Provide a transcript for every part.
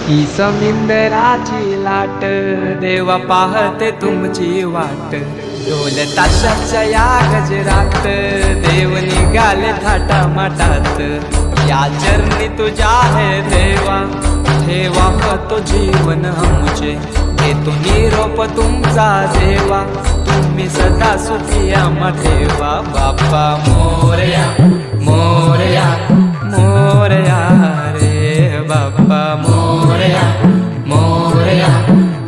ही समिंदराची लाट देवा पाहते तुमची वाट ढोल ताशाच्या या गजरात देव निघाले थाटामाटात या चरणी तुझ्या है देवा ठेवा तो जीवन हमचे घेतो निरोप तुमचा देवा तुम्ही सदा सुखी आम्हा ठेवा बाप्पा मोरया मोरया मोरया रे बाप्पा मोरया मोरया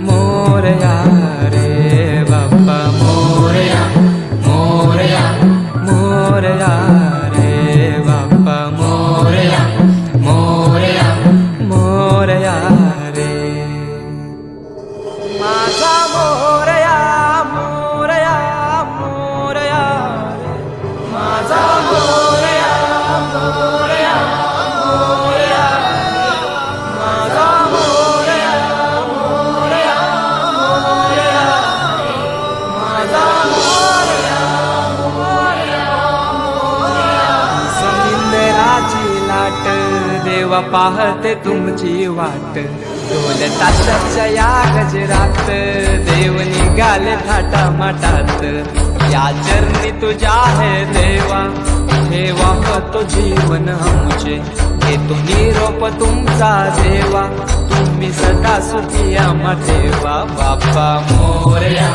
मोरया रे बाप्पा मोरया मोरया मोरया रे बाप्पा मोरया मोरया मोरया रे माझा मोरया मोरया मोरया रे माझा मोरया मोरया मोरया माझा मोरया मोरया मोरया माझा मोरया मोरया मोरया समुद्राची लाट देवा पाहते तुमची वाट ढोल ताशाच्या या गजरात देव निघाले थाटामाटात या चरणी तुझ्या है देवा ठेवा तो जीवन हमचे घेतो निरोप तुमचा देवा तुम्ही सदा सुखी आम्हा ठेवा बाप्पा मोरया